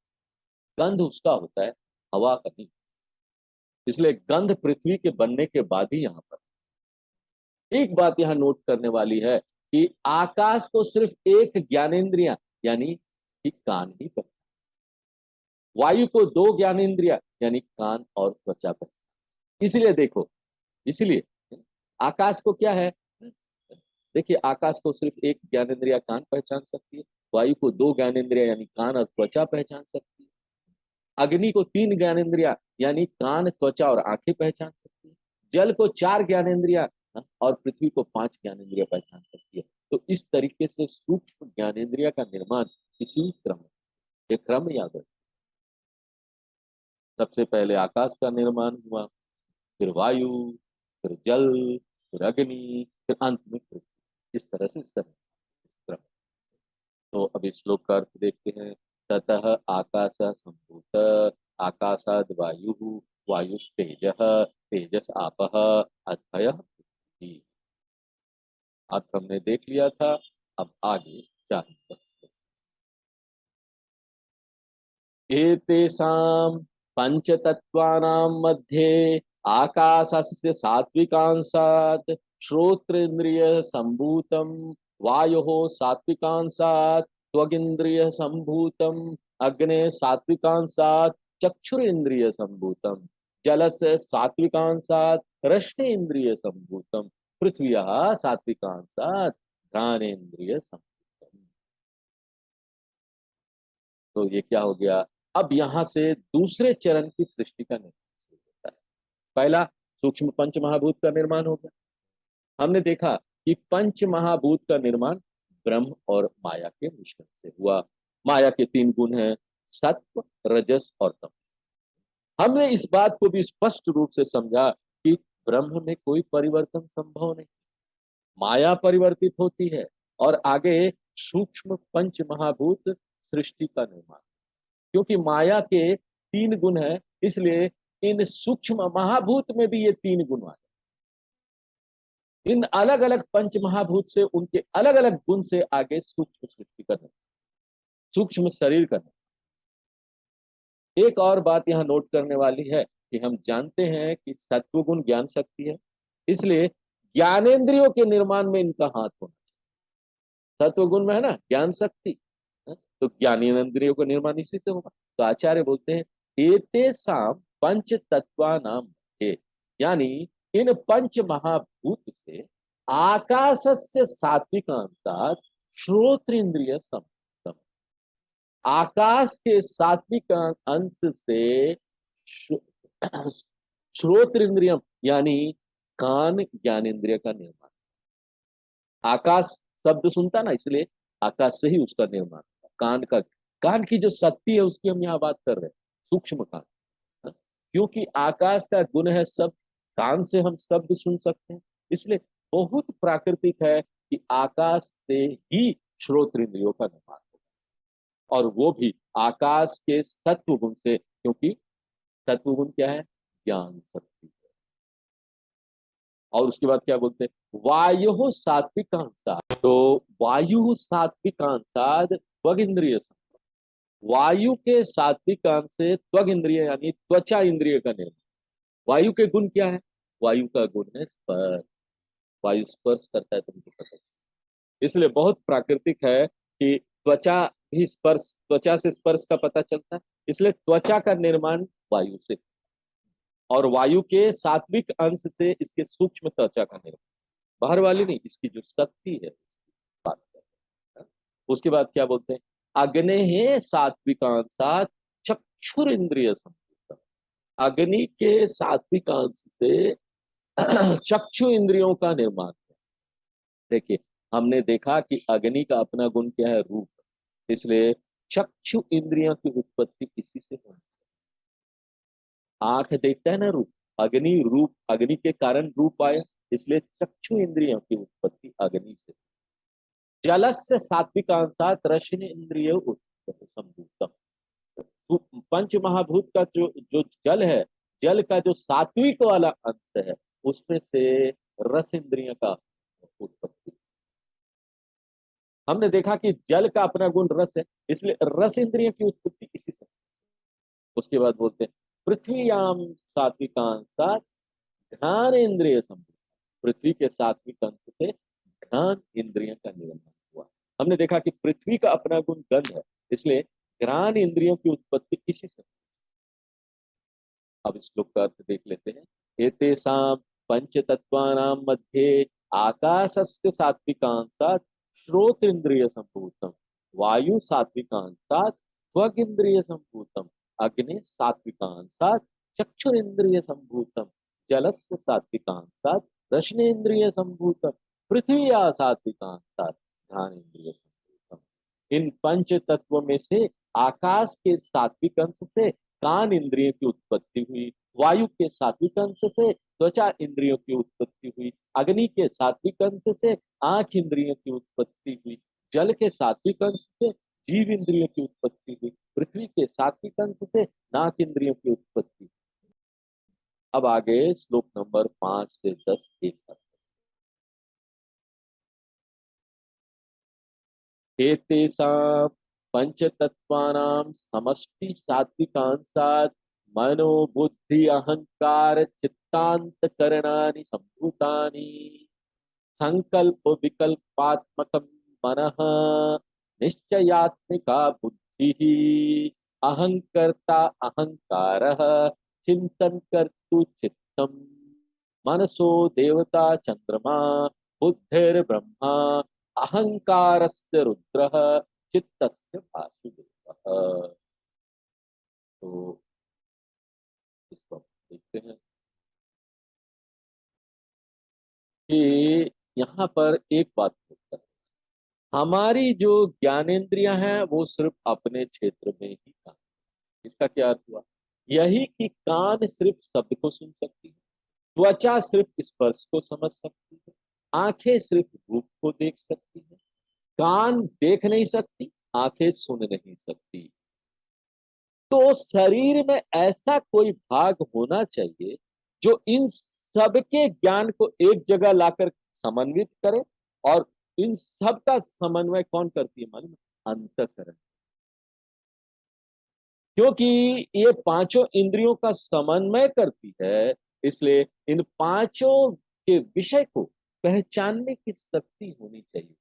गंध उसका होता है, हवा का नहीं। इसलिए गंध पृथ्वी के बनने के बाद ही यहाँ पर। एक बात यहाँ नोट करने वाली है कि आकाश को सिर्फ एक ज्ञानेंद्रिया यानी कि कान ही पहचान, वायु को दो ज्ञानेंद्रिया यानी कान और त्वचा पहचान। इसलिए देखो, इसलिए आकाश को क्या है, देखिए आकाश को सिर्फ एक ज्ञानेंद्रिया कान पहचान सकती है, वायु को दो ज्ञानेंद्रिया यानी कान और त्वचा पहचान सकती है, अग्नि को तीन ज्ञानेंद्रिया यानी कान, त्वचा और आंखें पहचान सकती है, जल को चार ज्ञानेंद्रिया और पृथ्वी को पांच ज्ञानेंद्रिया पहचान सकती है। तो इस तरीके से सूक्ष्म ज्ञानेंद्रिया का निर्माण इसी क्रम में, ये क्रम याद है। सबसे पहले आकाश का निर्माण हुआ, फिर वायु, फिर जल, फिर अग्नि, फिर अंत में पृथ्वी। इस तरह से इस तरह इस क्रम। तो अब इस श्लोक का अर्थ देखते हैं। ततः आकाश संभूत, आकाशाद वायु, वायुस्तेज, तेजस आपः, अद्भयः पृथ्वी। अर्थ हमने देख लिया था, अब आगे जाएंगे। एतेषां पंचतत्वानां मध्ये आकाशस्य सात्विकांशात् श्रोत्रेन्द्रिय संभूतम, वायोः सात्विकांशात् त्वगिंद्रिय संभूतम, अग्ने सात्विकांशात् चक्षुरेन्द्रिय संभूतम, जलस्य सात्विकांशात् रसनेन्द्रिय संभूतम, पृथ्व्याः सात्विकांशात् घ्राणेन्द्रिय संभूतम। तो ये क्या हो गया, अब यहां से दूसरे चरण की सृष्टि का निर्माण शुरू होता है। पहला सूक्ष्म पंच महाभूत का निर्माण हो गया। हमने देखा कि पंच महाभूत का निर्माण ब्रह्म और माया के मिश्रण से हुआ। माया के तीन गुण हैं, सत्व, रजस और तम। हमने इस बात को भी स्पष्ट रूप से समझा कि ब्रह्म में कोई परिवर्तन संभव नहीं, माया परिवर्तित होती है, और आगे सूक्ष्म पंच महाभूत सृष्टि का निर्माण। क्योंकि माया के तीन गुण हैं, इसलिए इन सूक्ष्म महाभूत में भी ये तीन गुण आ जाए। इन अलग अलग पंच महाभूत से उनके अलग अलग गुण से आगे सूक्ष्म सृष्टि करना, सूक्ष्म शरीर करना। एक और बात यहाँ नोट करने वाली है कि हम जानते हैं कि सत्व गुण ज्ञान शक्ति है, इसलिए ज्ञानेंद्रियों के निर्माण में इनका हाथ होना चाहिए। सत्व गुण में है ना ज्ञान शक्ति, तो ज्ञानेंद्रियों का निर्माण इसी से होगा। तो आचार्य बोलते हैं एतेषां पंच तत्वानां मध्ये, यानी इन पंच महाभूत से आकाशस्य सात्विकांशात् श्रोत्रेंद्रिय संभूतम, आकाश के सात्विक अंश से श्रोत्रेंद्रियम यानी कान ज्ञानेंद्रिय का निर्माण। आकाश शब्द सुनता ना, इसलिए आकाश से ही उसका निर्माण। कान का, कान की जो शक्ति है उसकी हम यहाँ बात कर रहे हैं, सूक्ष्म कान। क्योंकि आकाश का गुण है शब्द, कान से हम शब्द सुन सकते हैं, इसलिए बहुत प्राकृतिक है कि आकाश से ही श्रोत्रेंद्रियों का निर्माण होगा, और वो भी आकाश के सत्व गुण से। क्योंकि सत्व गुण क्या है, ज्ञान शक्ति है। और उसके बाद क्या बोलते हैं, वायु सात्विकांशात्, तो वायु सात्विकांशात् त्वगिंद्रिय, वायु के सात्विक अंश से त्वग इंद्रिय यानी त्वचा इंद्रिय का निर्माण। वायु के गुण क्या है, वायु का गुण है स्पर्श, वायु स्पर्श करता है तुमको पता है। इसलिए बहुत प्राकृतिक है कि त्वचा भी स्पर्श, त्वचा से स्पर्श का पता चलता है, इसलिए त्वचा का निर्माण वायु से। और वायु के सात्विक अंश से इसके सूक्ष्म त्वचा का निर्माण, बाहर वाली नहीं, इसकी जो शक्ति है बात कर रहे हैं। उसके बाद क्या बोलते हैं, अग्ने सात्विकांशात चक्षुर इंद्रिय संभूतम। अग्नि के सात्विक अंश से चक्षु इंद्रियों का निर्माण है। देखिए, हमने देखा कि अग्नि का अपना गुण क्या है, रूप, इसलिए चक्षु इंद्रियों की उत्पत्ति इसी से होनी है। आंख देखता है ना रूप, अग्नि रूप, अग्नि के कारण रूप आया, इसलिए चक्षु इंद्रियों की उत्पत्ति अग्नि से। जलस्य सात्विकांशात रश्मि इंद्रिय संभूतम। पंच महाभूत का जो जो जल है, जल का जो सात्विक वाला अंश है, उसमें से रस इंद्रिय का उत्पत्ति। हमने देखा कि जल का अपना गुण रस है, इसलिए रस इंद्रिय की उत्पत्ति इसी से। उसके बाद बोलते हैं पृथ्वीयाम सात्विकांशात ध्यान इंद्रिय संभूत। पृथ्वी के सात्विक अंश से ध्यान इंद्रिय का निर्माण हुआ। हमने देखा कि पृथ्वी का अपना गुण गंध है, इसलिए घ्राण इंद्रियों की उत्पत्ति इसी से। अब इस श्लोक का अर्थ देख लेते हैं। एतेषां पंच तत्वानां मध्ये आकाशस्य सात्विकांशात् श्रोत इंद्रिय संभूतम, वायु सात्विकांशात् त्वग इंद्रिय संभूतम, अग्नि सात्विकांशात् चक्षुर इंद्रिय संभूतम, जलस्य सात्विकांशात् रश्नेन्द्रिय संभूतम, पृथ्वी सात्विकांशात् ध्यान इंद्रिय संभूतम। इन पंच तत्व में से आकाश के सात्विक अंश से कान इंद्रियों की उत्पत्ति हुई, वायु के सात्विक अंश से त्वचा इंद्रियों की उत्पत्ति हुई, अग्नि के सात्विक अंश से आंख इंद्रियों की उत्पत्ति हुई, जल के सात्विक अंश से जीव इंद्रियों की उत्पत्ति हुई, पृथ्वी के सात्विक अंश से नाक इंद्रियों की उत्पत्ति। अब आगे श्लोक नंबर 5 से 10 एक साथ। एतेषां पंचतत्वानां समष्टि सात्विकांशात् मनो बुद्धि अहंकार चित्तांतकरणानि संभूतानि, संकल्प विकल्पात्मकं मनः निश्चयात्मिका बुद्धिः, अहंकर्ता अहंकारः चिंतन कर्तु चित्तम, मनसो देवता चंद्रमा बुद्धिर्ब्रह्मा अहंकारस्य रुद्रः चित्तस्य वासुदेवः। तो इसको देखते हैं कि यहाँ पर एक बात होता है, हमारी जो ज्ञानेंद्रियां हैं वो सिर्फ अपने क्षेत्र में ही काम। इसका क्या अर्थ हुआ, यही कि कान सिर्फ शब्द को सुन सकती है, त्वचा सिर्फ स्पर्श को समझ सकती है, आंखें सिर्फ रूप को देख सकती है, कान देख नहीं सकती, आंखें सुन नहीं सकती। तो शरीर में ऐसा कोई भाग होना चाहिए जो इन सबके ज्ञान को एक जगह लाकर समन्वित करे, और इन सब का समन्वय कौन करती है, मालूम, अंतःकरण। क्योंकि ये पांचों इंद्रियों का समन्वय करती है, इसलिए इन पांचों के विषय को पहचानने की शक्ति होनी चाहिए।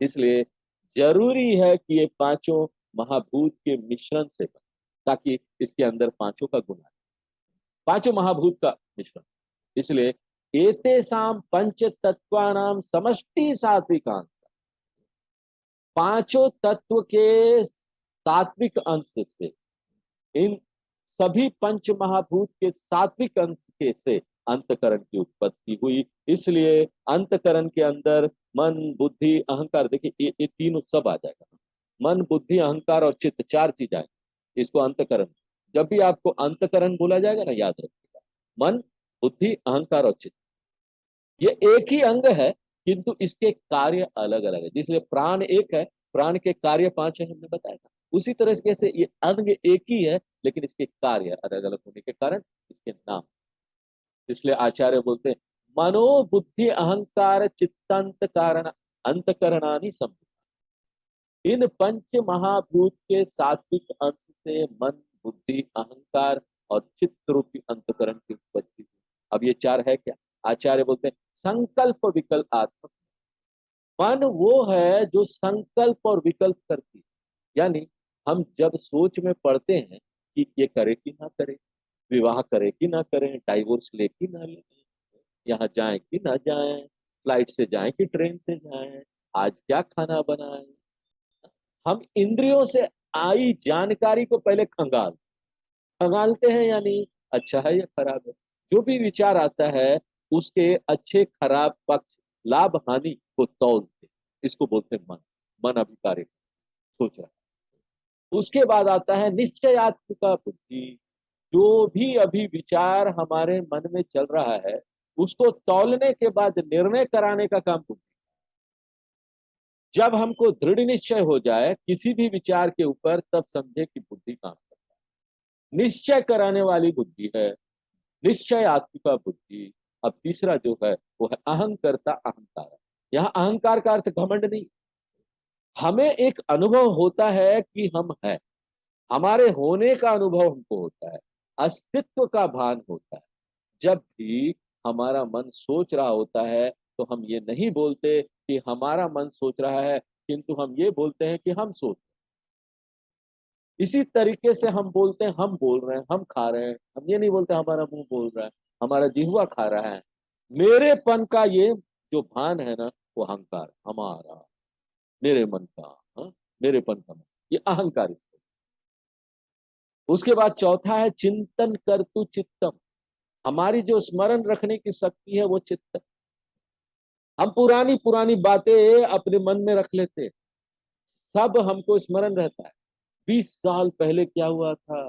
इसलिए जरूरी है कि ये पांचों महाभूत के मिश्रण से बने, ताकि इसके अंदर पांचों का गुण आए, पांचों महाभूत का मिश्रण। इसलिए एतेषां पंच तत्वानां समष्टि सात्विकांश, पांचों तत्व के सात्विक अंश से, इन सभी पंच महाभूत के सात्विक अंश के से अंतकरण की उत्पत्ति हुई। इसलिए अंतकरण के अंदर मन बुद्धि अहंकार, देखिए ये तीनों सब आ जाएगा, मन बुद्धि अहंकार और चित्त, चार चीज आएंगे, इसको अंतकरण। जब भी आपको अंतकरण बोला जाएगा ना, याद रखिएगा, मन बुद्धि अहंकार और चित्त, ये एक ही अंग है, किंतु इसके कार्य अलग अलग है। जिसलिए प्राण एक है, प्राण के कार्य पांच है, हमने बताया था। उसी तरह से ये अंग एक ही है, लेकिन इसके कार्य अलग अलग होने के कारण इसके नाम। इसलिए आचार्य बोलते हैं मनो बुद्धि अहंकार चित्तांत कारण अंतकरणानि संभूत। इन पंच महाभूत के सात्विक अंश से मन बुद्धि अहंकार और चित्त रूपी अंतकरण की उत्पत्ति हुई। अब ये चार है क्या, आचार्य बोलते हैं संकल्प विकल्प आत्मक। मन वो है जो संकल्प और विकल्प करती है, यानी हम जब सोच में पड़ते हैं कि ये करे कि ना करे, विवाह करें कि ना करें, डाइवोर्स ले कि ना ले, यहाँ जाएं कि ना जाएं, फ्लाइट से जाएं कि ट्रेन से जाएं, आज क्या खाना बनाएं। हम इंद्रियों से आई जानकारी को पहले खंगालते हैं, यानी अच्छा है या खराब है। जो भी विचार आता है उसके अच्छे खराब पक्ष, लाभ हानि को तौलते, इसको बोलते हैं मन। मन अभिकारी सोच रहा है। उसके बाद आता है निश्चयात्मिका बुद्धि। जो भी अभी विचार हमारे मन में चल रहा है उसको तौलने के बाद निर्णय कराने का काम बुद्धि। जब हमको दृढ़ निश्चय हो जाए किसी भी विचार के ऊपर, तब समझे कि बुद्धि काम करता है। निश्चय कराने वाली बुद्धि है निश्चय आत्मिका बुद्धि। अब तीसरा जो है वो है अहंकर्ता अहंकार। यहाँ अहंकार का अर्थ घमंड नहीं। हमें एक अनुभव होता है कि हम हैं, हमारे होने का अनुभव हमको होता है, अस्तित्व का भान होता है। जब भी हमारा मन सोच रहा होता है तो हम ये नहीं बोलते कि हमारा मन सोच रहा है, किंतु हम ये बोलते हैं कि हम सोच। इसी तरीके से हम बोलते हैं हम बोल रहे हैं, हम खा रहे हैं, हम ये नहीं बोलते हमारा मुंह बोल रहा है, हमारा जिह्वा खा रहा है। मेरेपन का ये जो भान है ना, वो अहंकार हमारा, मेरे मन का, हाँ? मेरेपन का मन, ये अहंकार इसको। उसके बाद चौथा है चिंतन कर तु चित्तम। हमारी जो स्मरण रखने की शक्ति है वो चित्त। हम पुरानी पुरानी बातें अपने मन में रख लेते हैं, सब हमको स्मरण रहता है। 20 साल पहले क्या हुआ था,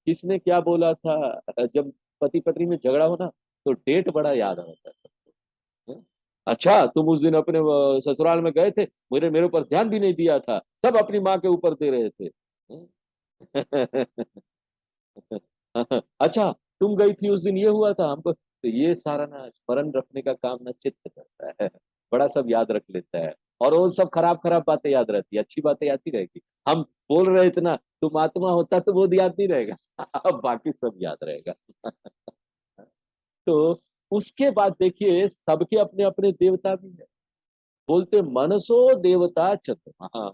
किसने क्या बोला था। जब पति पत्नी में झगड़ा हो ना, तो डेट बड़ा याद आता है सबको। अच्छा तुम उस दिन अपने ससुराल में गए थे, मेरे मेरे ऊपर ध्यान भी नहीं दिया था, सब अपनी माँ के ऊपर दे रहे थे। अच्छा तुम गई थी उस दिन, ये हुआ था हमको। तो ये सारा ना स्मरण रखने का काम ना चित्त करता है, बड़ा सब याद रख लेता है। और वो सब खराब खराब बातें याद रहती है, अच्छी बातें याद ही रहेगी। हम बोल रहे इतना, तुम आत्मा होता तो वो याद नहीं रहेगा। अब बाकी सब याद रहेगा। तो उसके बाद देखिए सबके अपने अपने देवता भी है। बोलते मनसो देवता चंद्रमा।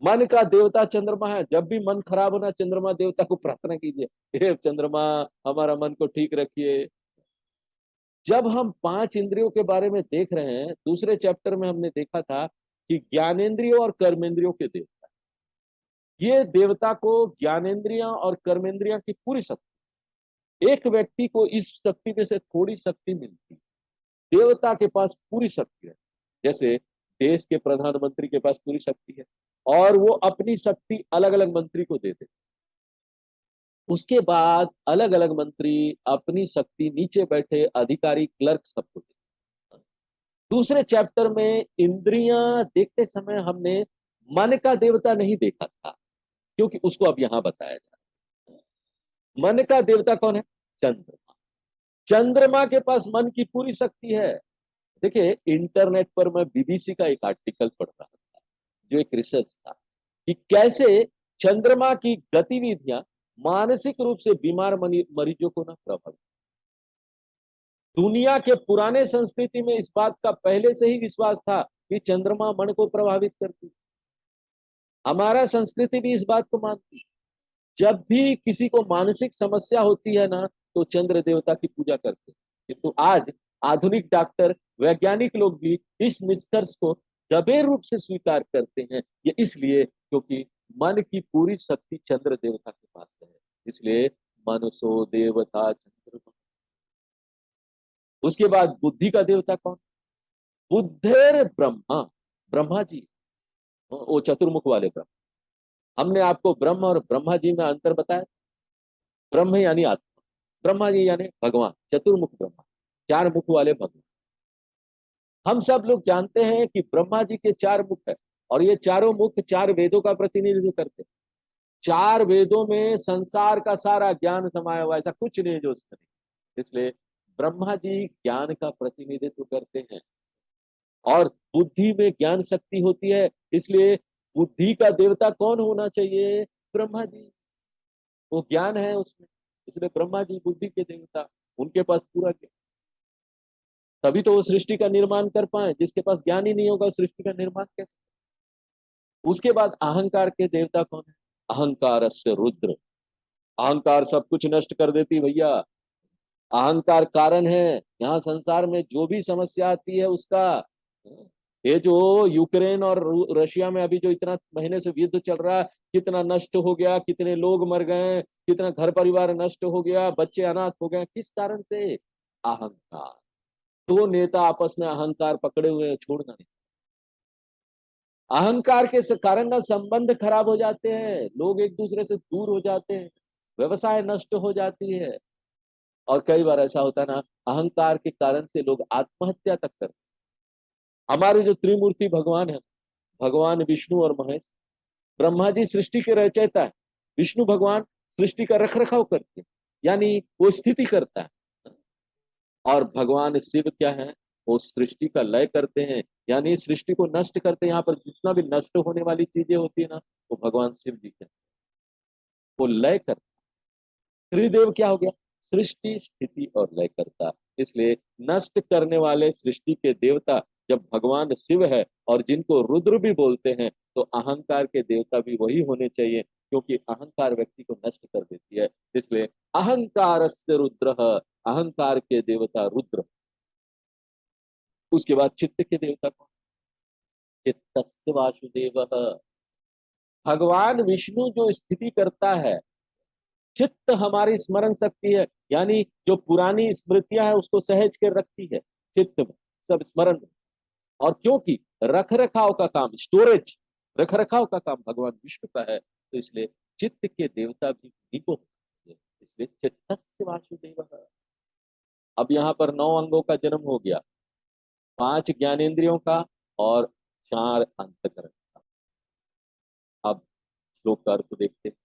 मन का देवता चंद्रमा है। जब भी मन खराब होना, चंद्रमा देवता को प्रार्थना कीजिए, हे चंद्रमा हमारा मन को ठीक रखिए। जब हम पांच इंद्रियों के बारे में देख रहे हैं, दूसरे चैप्टर में हमने देखा था कि ज्ञानेंद्रियों और कर्मेंद्रियों के देवता, ये देवता को ज्ञानेंद्रियां और कर्मेंद्रियां की पूरी शक्ति। एक व्यक्ति को इस शक्ति में से थोड़ी शक्ति मिलती, देवता के पास पूरी शक्ति है। जैसे देश के प्रधानमंत्री के पास पूरी शक्ति है, और वो अपनी शक्ति अलग अलग मंत्री को दे देते। उसके बाद अलग अलग मंत्री अपनी शक्ति नीचे बैठे अधिकारी क्लर्क सबको दे। दूसरे चैप्टर में इंद्रियां देखते समय हमने मन का देवता नहीं देखा था, क्योंकि उसको अब यहां बताया जा रहा है। मन का देवता कौन है? चंद्रमा। चंद्रमा के पास मन की पूरी शक्ति है। देखिए इंटरनेट पर मैं बीबीसी का एक आर्टिकल पढ़ रहा था, जो एक रिसर्च था कि कैसे चंद्रमा की गतिविधियां मानसिक रूप से बीमार मरीजों को ना प्रभावित। दुनिया के पुराने संस्कृति में इस बात का पहले से ही विश्वास था कि चंद्रमा मन को प्रभावित करती। हमारा संस्कृति भी इस बात को मानती। जब भी किसी को मानसिक समस्या होती है ना, तो चंद्र देवता की पूजा करते हैं। किंतु आज आधुनिक डॉक्टर, वैज्ञानिक लोग भी इस निष्कर्ष को गंभीर रूप से स्वीकार करते हैं। ये इसलिए क्योंकि मन की पूरी शक्ति चंद्र देवता के पास है, इसलिए मनसो देवता चंद्रमा। उसके बाद बुद्धि का देवता कौन? बुद्धेर ब्रह्मा। ब्रह्मा जी, वो चतुर्मुख वाले ब्रह्मा। हमने आपको ब्रह्म और ब्रह्मा जी में अंतर बताया। ब्रह्म यानी आत्मा, ब्रह्मा जी यानी भगवान, चतुर्मुख ब्रह्मा, चार मुख वाले भगवान। हम सब लोग जानते हैं कि ब्रह्मा जी के चार मुख है, और ये चारों मुख चार वेदों का प्रतिनिधित्व करते हैं। चार वेदों में संसार का सारा ज्ञान समाया हुआ, ऐसा कुछ नहीं है जो उसमें नहीं। इसलिए ब्रह्मा जी ज्ञान का प्रतिनिधित्व करते हैं, और बुद्धि में ज्ञान शक्ति होती है। इसलिए बुद्धि का देवता कौन होना चाहिए? ब्रह्मा जी। वो ज्ञान है उसमें, इसलिए ब्रह्मा जी बुद्धि के देवता, उनके पास पूरा ज्ञान। तभी तो वो सृष्टि का निर्माण कर पाए। जिसके पास ज्ञान ही नहीं होगा, सृष्टि का निर्माण कैसे? उसके बाद अहंकार के देवता कौन है? अहंकार से रुद्र। अहंकार सब कुछ नष्ट कर देती भैया। अहंकार कारण है यहाँ संसार में जो भी समस्या आती है उसका। ये जो यूक्रेन और रशिया में अभी जो इतना महीने से युद्ध चल रहा है, कितना नष्ट हो गया, कितने लोग मर गए, कितना घर परिवार नष्ट हो गया, बच्चे अनाथ हो गए, किस कारण से? अहंकार। दो नेता आपस में अहंकार पकड़े हुए हैं, छोड़ना नहीं। अहंकार के कारण ना संबंध खराब हो जाते हैं, लोग एक दूसरे से दूर हो जाते हैं, व्यवसाय नष्ट हो जाती है। और कई बार ऐसा होता है ना, अहंकार के कारण से लोग आत्महत्या तक करते हैं। हमारे जो त्रिमूर्ति भगवान है, भगवान विष्णु और महेश, ब्रह्मा जी सृष्टि के रचयिता है, विष्णु भगवान सृष्टि का रख रखाव करते हैं, यानी वो स्थिति करता है। और भगवान शिव क्या है? वो सृष्टि का लय करते हैं, यानी सृष्टि को नष्ट करते हैं। यहाँ पर जितना भी नष्ट होने वाली चीजें होती है ना, वो भगवान शिव जी के, वो लय करते। त्रिदेव क्या हो गया? सृष्टि, स्थिति और लय करता। इसलिए नष्ट करने वाले सृष्टि के देवता जब भगवान शिव है, और जिनको रुद्र भी बोलते हैं, तो अहंकार के देवता भी वही होने चाहिए, क्योंकि अहंकार व्यक्ति को नष्ट कर देती है। इसलिए अहंकार से रुद्र, अहंकार के देवता रुद्र। उसके बाद चित्त के देवता कौन? चित्तस्य वासुदेव। भगवान विष्णु जो स्थिति करता है, चित्त हमारी स्मरण शक्ति है, यानी जो पुरानी स्मृतियां है उसको सहेज कर रखती है चित्त में, सब स्मरण में। और क्योंकि रख रखाव का काम, स्टोरेज, रख रखाव का काम भगवान विष्णु का है, तो इसलिए चित्त के देवता भी उन्हीं को होते हैं। इसलिए चित्तस्य वासुदेव। अब यहाँ पर 9 अंगों का जन्म हो गया, 5 ज्ञानेंद्रियों का और 4 अंतकरण का। अब श्लोक का अर्थ देखते हैं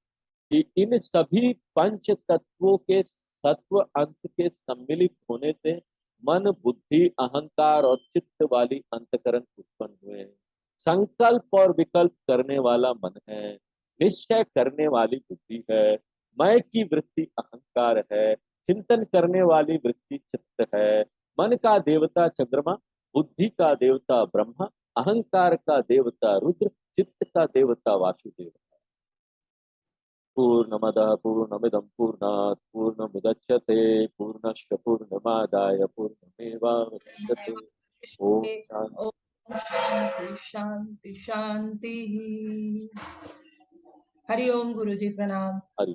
कि इन सभी पंच तत्वों के सत्व अंश के सम्मिलित होने से मन, बुद्धि, अहंकार और चित्त वाली अंतकरण उत्पन्न हुए हैं। संकल्प और विकल्प करने वाला मन है, निश्चय करने वाली बुद्धि है, मैं की वृत्ति अहंकार है, चिंतन करने वाली वृत्ति चित्त है। मन का देवता चंद्रमा, बुद्धि का देवता ब्रह्मा, अहंकार का देवता रुद्र, चित्त का देवता वासुदेव। पूर्णमदः पूर्णमिदं पूर्णात् पूर्णमुदच्यते पूर्णस्य पूर्णमादाय पूर्णमेवावशिष्यते। ओम शांति। ओम शांति शांति शांति। हरि ओम गुरुजी, प्रणाम। हरि